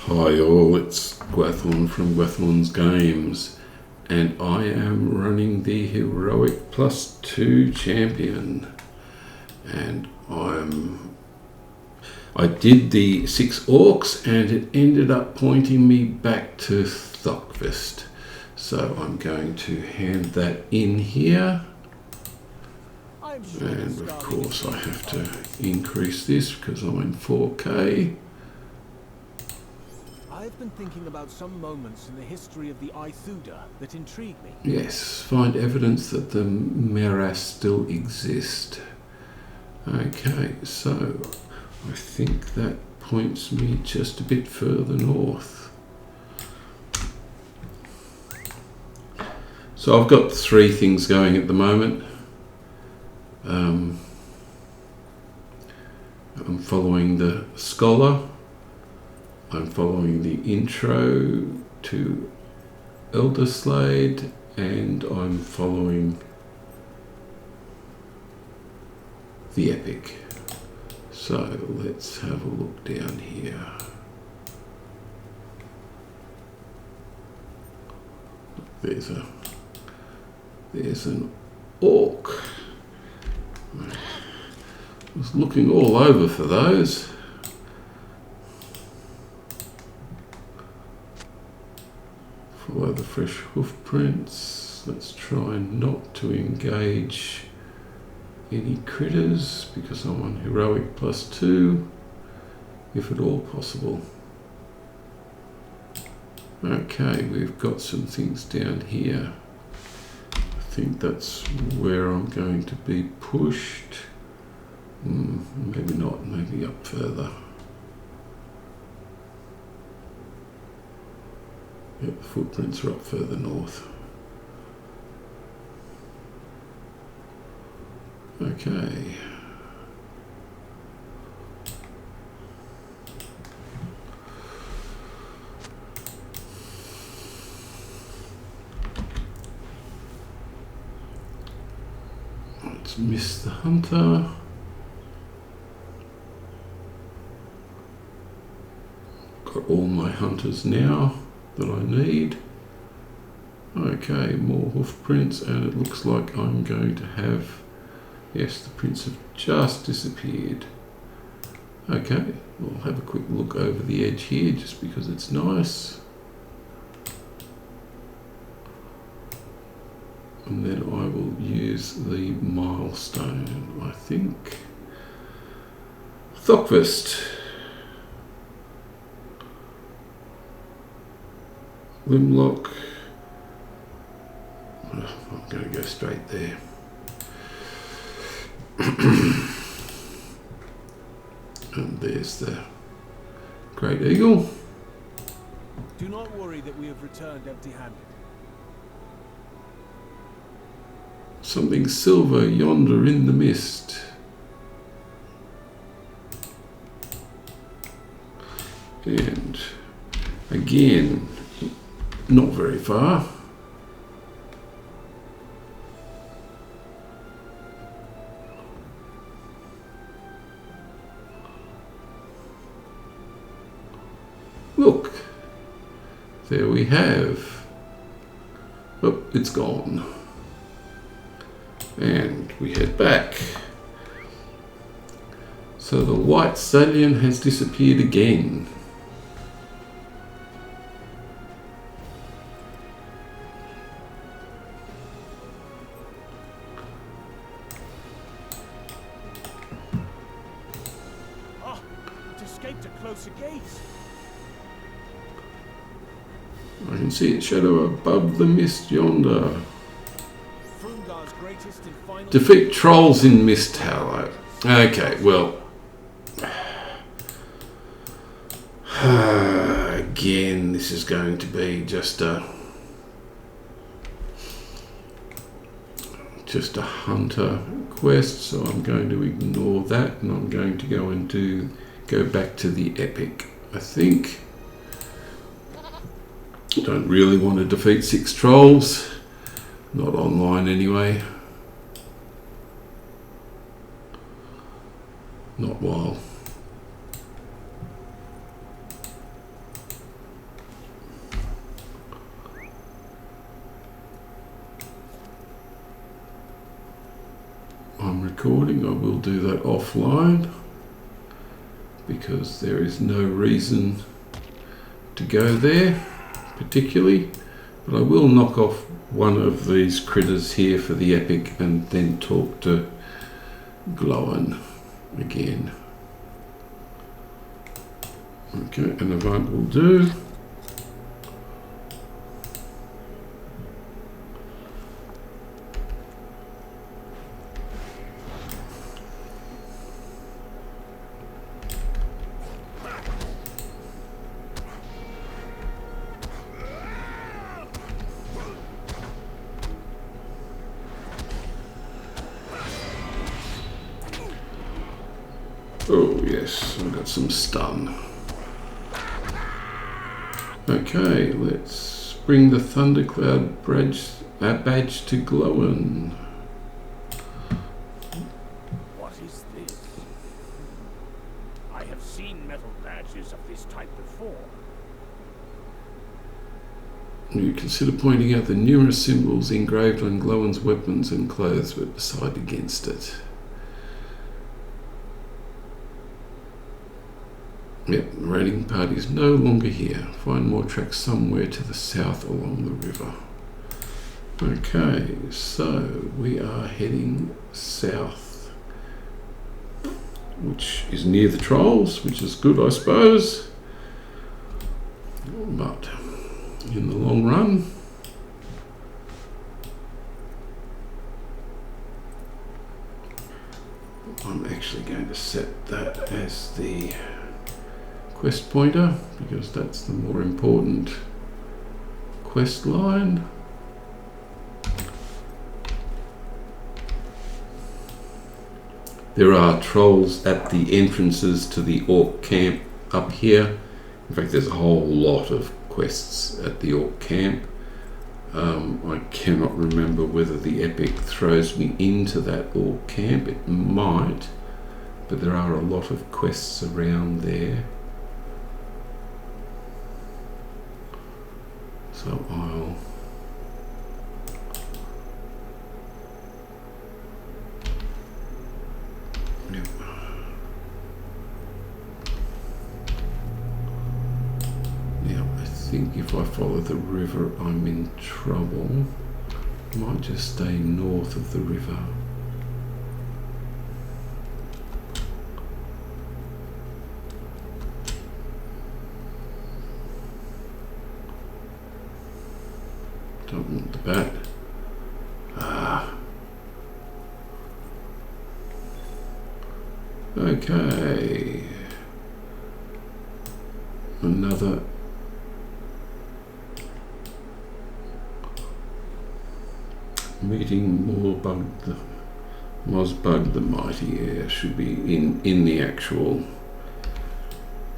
Hi all, it's Gwathon from Gwathon's Games, and I am running the Heroic+2 Champion, and I did the 6 orcs and it ended up pointing me back to Thokvist, so I'm going to hand that in here, and of course I have to increase this because I'm in 4K. I've been thinking about some moments in the history of the Ithuda that intrigue me. Yes, find evidence that the Meras still exist. Okay, so I think that points me just a bit further north. So I've got 3 things going at the moment. I'm following the Scholar. I'm following the intro to Elderslade, and I'm following the epic. So let's have a look down here. There's an orc. I was looking all over for those. Follow the fresh hoof prints. Let's try not to engage any critters because I'm on Heroic+2, if at all possible. Okay, we've got some things down here. I think that's where I'm going to be pushed. Maybe not, maybe up further. Yep, the footprints are up further north. Okay. Let's miss the hunter. Got all my hunters now that I need. Okay, more hoof prints, and it looks like I'm going to have, yes, the prints have just disappeared. Okay, we'll have a quick look over the edge here just because it's nice. And then I will use the milestone, I think. Thokvist. Limlock. I'm going to go straight there. And there's the Great Eagle. Do not worry that we have returned empty-handed. Something silver yonder in the mist. And again, not very far. Look, there we have. Oh, it's gone. And we head back. So the white stallion has disappeared again. I can see its shadow above the mist yonder. Defeat trolls in Mist Hollow. Okay, well. Again, this is going to be just a hunter quest, so I'm going to ignore that, and I'm going to go back to the epic, I think. Don't really want to defeat 6 trolls, not online anyway. Not while recording. I will do that offline because there is no reason to go there particularly, but I will knock off one of these critters here for the epic and then talk to Glowen again. Okay, an event will do. Oh yes, I've got some stun. Okay, let's bring the Thundercloud badge to Glowen. What is this? I have seen metal badges of this type before. You consider pointing out the numerous symbols engraved on Glowen's weapons and clothes but beside against it. Yep, the raiding party is no longer here. Find more tracks somewhere to the south along the river. Okay, so we are heading south, which is near the trolls, which is good, I suppose. But in the long run, I'm actually going to set that as the quest pointer because that's the more important quest line. There are trolls at the entrances to the orc camp up here. In fact, there's a whole lot of quests at the orc camp. I cannot remember whether the epic throws me into that orc camp. It might, but there are a lot of quests around there. So I'll now I think if I follow the river I'm in trouble. I might just stay north of the river. Don't want the bat. Okay. Another meeting Mozbug the Mighty Air should be in the actual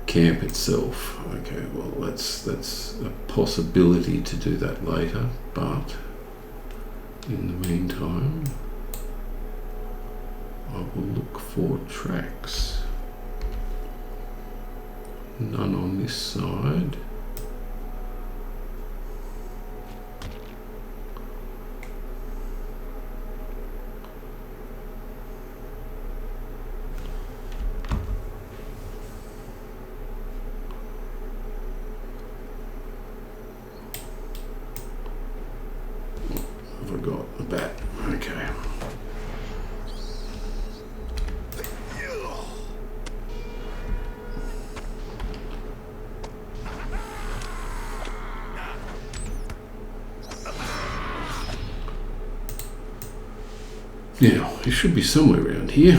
camp itself. Okay, well that's a possibility to do that later, but in the meantime I will look for tracks. None on this side. Now, it should be somewhere around here.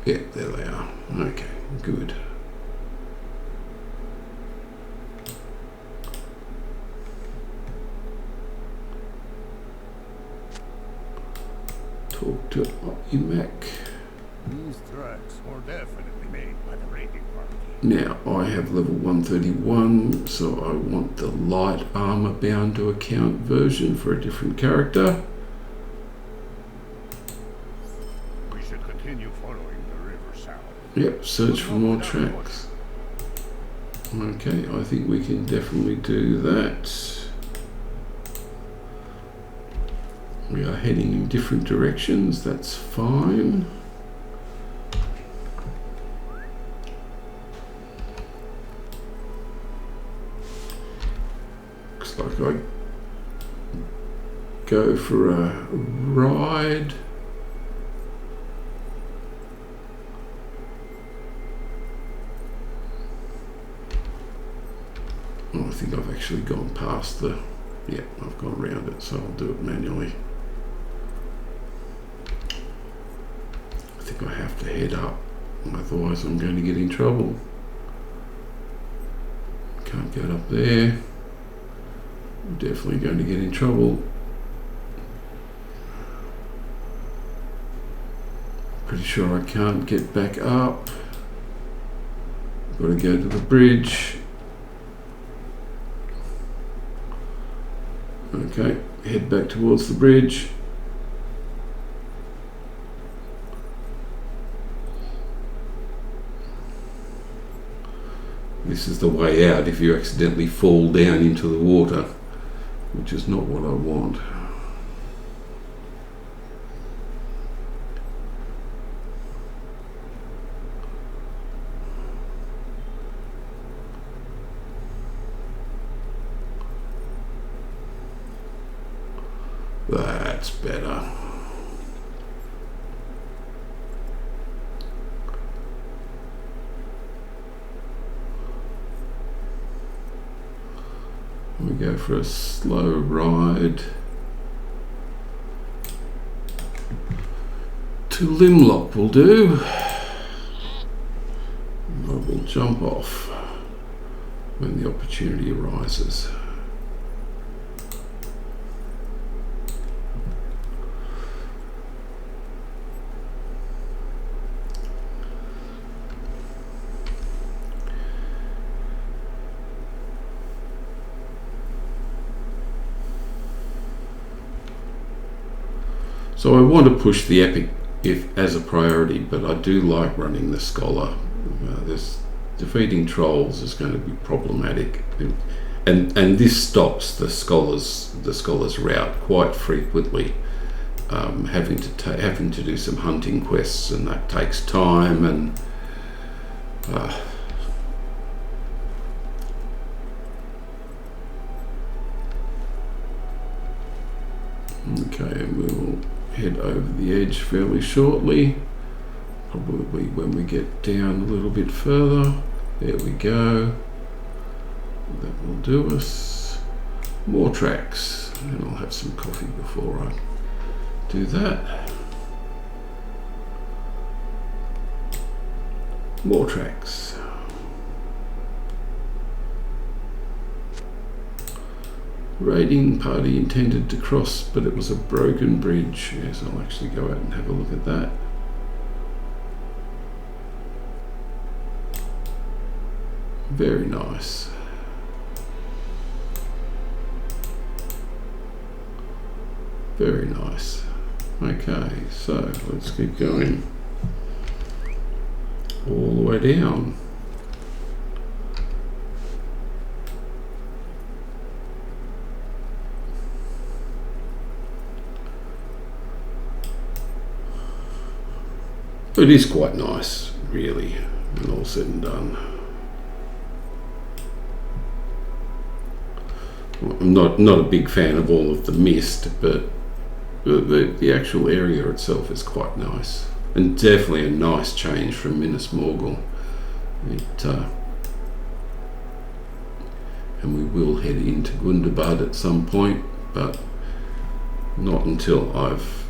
Yeah, there they are. Okay, good. Talk to Mac. These tracks were definitely made by the raiding party. Now, I have level 131, so I want the light armor bound to account version for a different character. We should continue following the river south. Yep, search for more tracks. Okay, I think we can definitely do that. We are heading in different directions, that's fine. Looks like I go for a ride. Oh, I think I've actually gone past the, yeah, I've gone around it, so I'll do it manually. I think I have to head up, otherwise I'm going to get in trouble. Can't get up there. I'm definitely going to get in trouble. Pretty sure I can't get back up. Got to go to the bridge. Okay, head back towards the bridge. This is the way out if you accidentally fall down into the water, which is not what I want. That's better. We go for a slow ride to Limlock will do. I will jump off when the opportunity arises. So I want to push the epic as a priority, but I do like running the scholar. This defeating trolls is going to be problematic, and this stops the scholar's route quite frequently. Having to do some hunting quests, and that takes time, and okay, and we'll head over the edge fairly shortly, probably when we get down a little bit further. There we go. That will do us. More tracks, and I'll have some coffee before I do that. More tracks. Raiding party intended to cross, but it was a broken bridge. Yes, I'll actually go out and have a look at that. Very nice. Very nice. Okay, so let's keep going. All the way down. It is quite nice, really, when all said and done. I'm not a big fan of all of the mist, but the actual area itself is quite nice, and definitely a nice change from Minas Morgul. And we will head into Gundabad at some point, but not until I've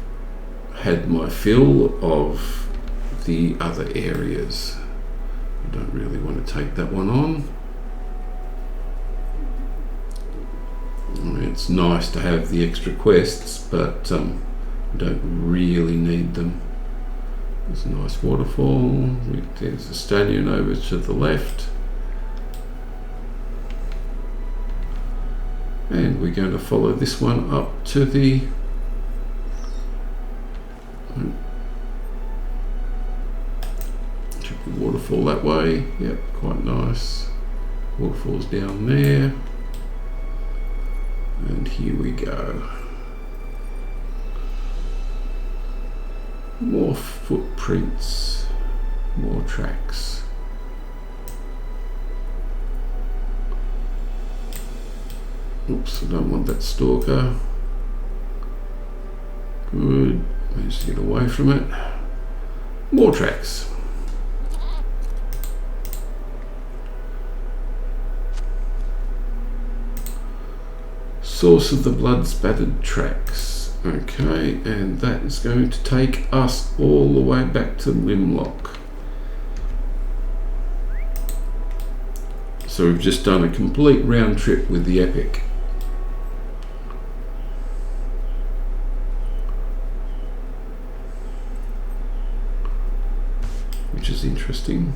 had my fill of the other areas. I don't really want to take that one on. It's nice to have the extra quests, but I don't really need them. There's a nice waterfall. There's a stallion over to the left. And we're going to follow this one up to the waterfall that way. Yep, quite nice. Waterfall's down there. And here we go. More footprints, more tracks. Oops, I don't want that stalker. Good, managed to get away from it. More tracks. Source of the blood spattered tracks. Okay, and that is going to take us all the way back to Limlock. So we've just done a complete round trip with the Epic. Which is interesting.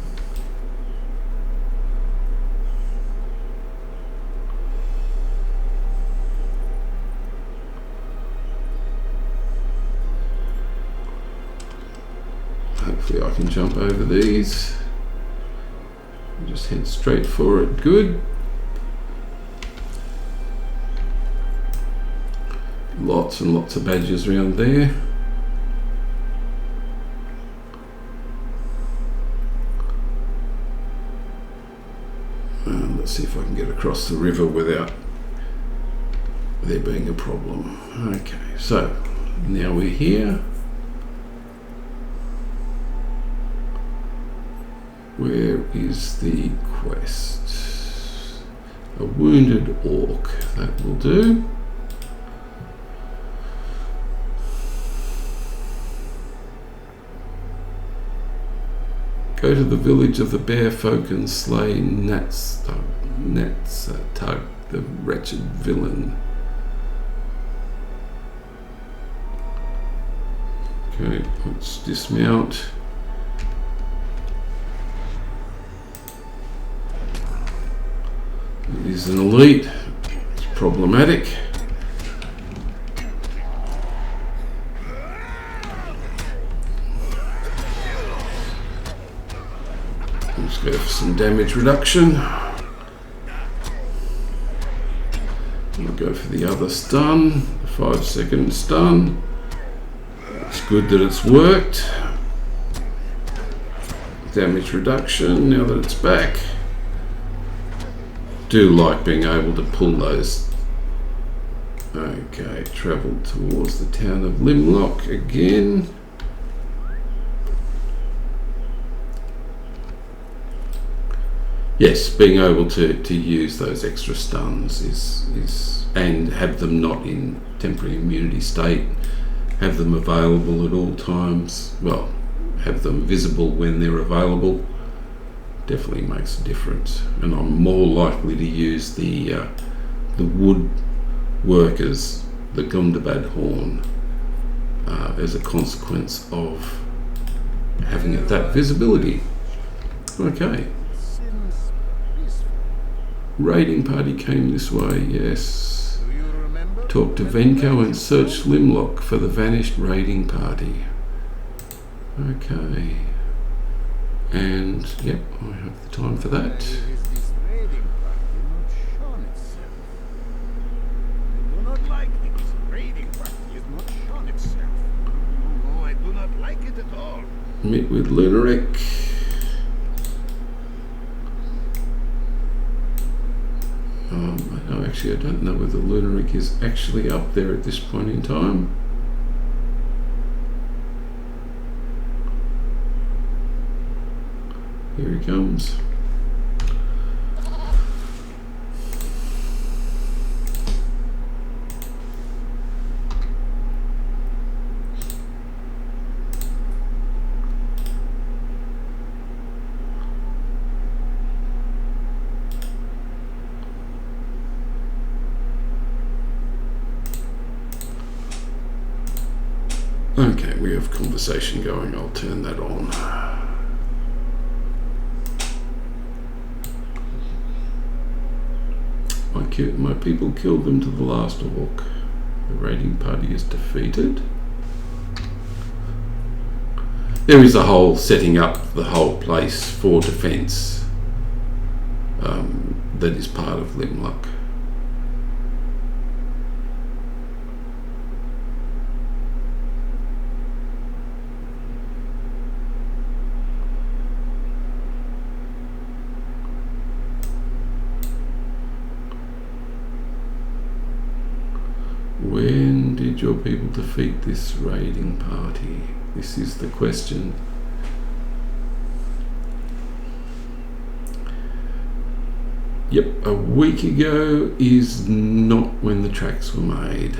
Hopefully I can jump over these. Just head straight for it. Good. Lots and lots of badges around there. Let's see if I can get across the river without there being a problem. Okay, so now we're here. Where is the quest? A wounded orc, that will do. Go to the village of the bear folk and slay Natsatug, the wretched villain. Okay, let's dismount. He's an elite. It's problematic. Let's go for some damage reduction. We'll go for the other stun, the 5-second stun. It's good that it's worked. Damage reduction now that it's back. Do like being able to pull those. Okay, travel towards the town of Limlock again. Yes, being able to use those extra stuns is and have them not in temporary immunity state, have them available at all times. Well, have them visible when they're available. Definitely makes a difference, and I'm more likely to use the wood workers, the Gundabad horn, as a consequence of having that visibility. Okay. Raiding party came this way, yes. Talk to Venko and search Limlock for the vanished raiding party. Okay. And, yep, I have the time for that. Meet with Lunaric. No, actually, I don't know whether Lunaric is actually up there at this point in time. Here he comes. Okay, we have conversation going. I'll turn that on. My people killed them to the last orc. The raiding party is defeated. There is a whole setting up the whole place for defense that is part of Limlock. did your people defeat this raiding party? This is the question. Yep, a week ago is not when the tracks were made.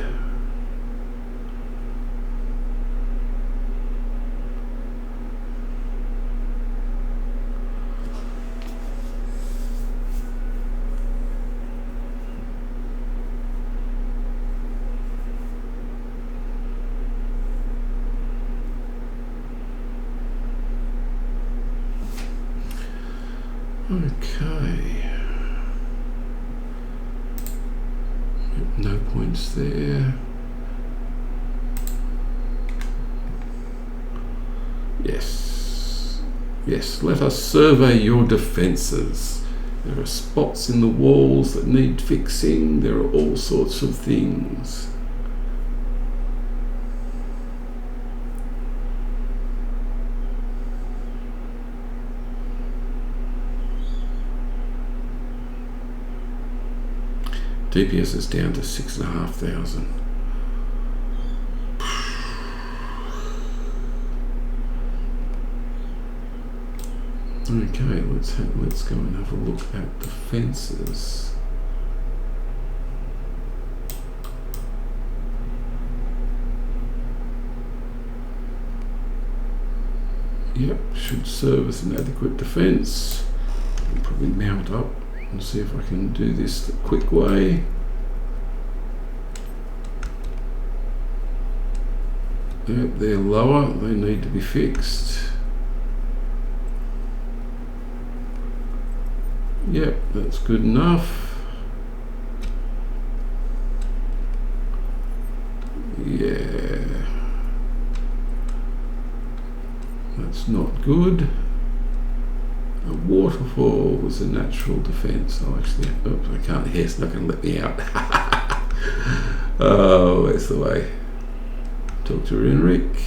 Okay. No points there. Yes. Yes, let us survey your defences. There are spots in the walls that need fixing. There are all sorts of things. DPS is down to 6,500. Okay, let's go and have a look at defences. Yep, should serve as an adequate defence. I'll probably mount up and see if I can do this the quick way. Yep, they're lower, they need to be fixed. Yep, that's good enough. Yeah, that's not good. A waterfall was a natural defence. Oh, actually, oops, I can't. It's not going to let me out. Oh, that's the way. Talk to Renrick,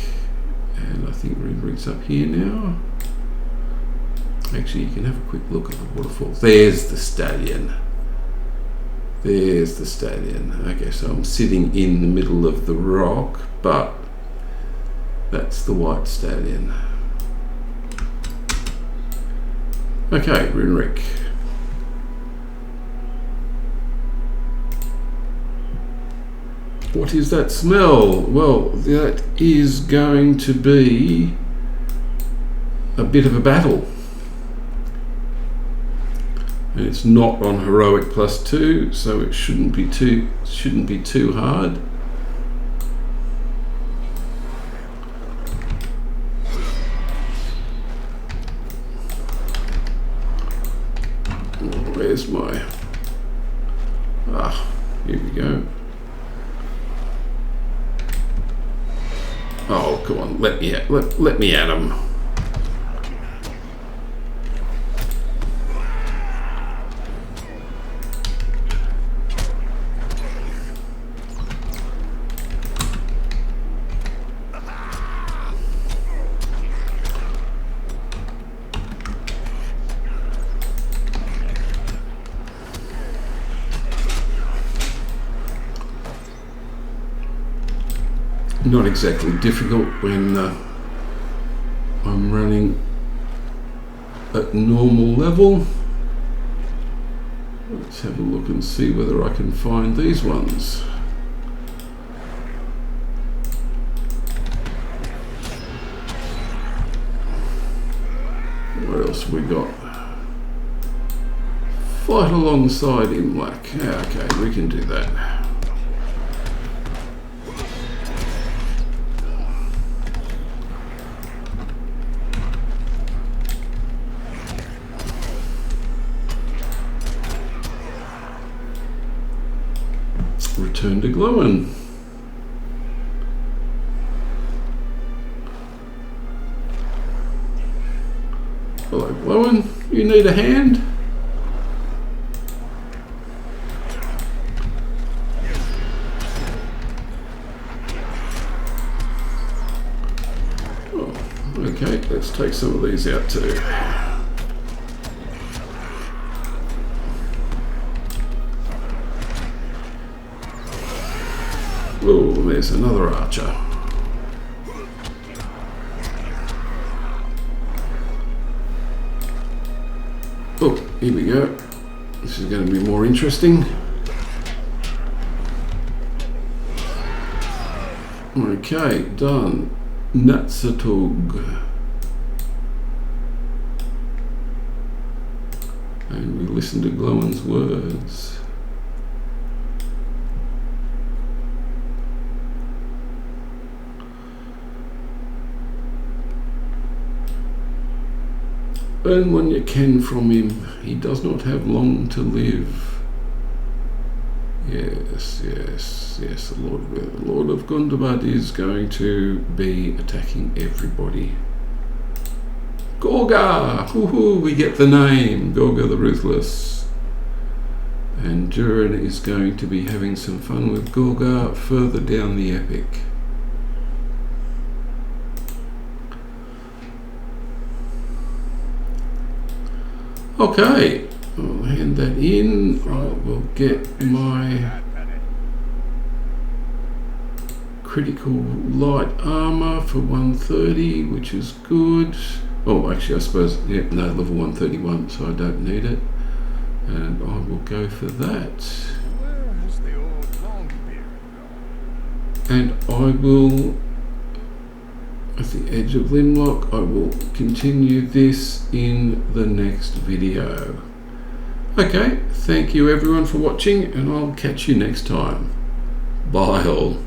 and I think Renrick's up here now. Actually, you can have a quick look at the waterfall. There's the stallion. There's the stallion. Okay, so I'm sitting in the middle of the rock, but that's the white stallion. Okay, Renrick. What is that smell? Well, that is going to be a bit of a battle. And it's not on Heroic+2, so it shouldn't be too hard. Where's my... here we go. Oh, come on, let me at him. Not exactly difficult when I'm running at normal level. Let's have a look and see whether I can find these ones. What else have we got? Fight alongside Imlac. Yeah, okay, we can do that. Return to Glowin. Hello, Glowin. You need a hand? Oh, okay, let's take some of these out too. Oh, there's another archer. Oh, here we go. This is going to be more interesting. Okay, done. Natsatug. And we listen to Glowin's words. Earn what you can from him. He does not have long to live. Yes, yes, yes. The Lord of Gundabad is going to be attacking everybody. Gorga! Hoo-hoo, we get the name. Gorga the Ruthless. And Durin is going to be having some fun with Gorga further down the epic. Okay, I'll hand that in. I will get my critical light armor for 130, which is good. Oh, actually, I suppose, yeah, no, level 131, so I don't need it. And I will go for that. Where has the old Longbeard gone? And I will, at the edge of Limlock, I will continue this in the next video. Okay, thank you everyone for watching, and I'll catch you next time. Bye all.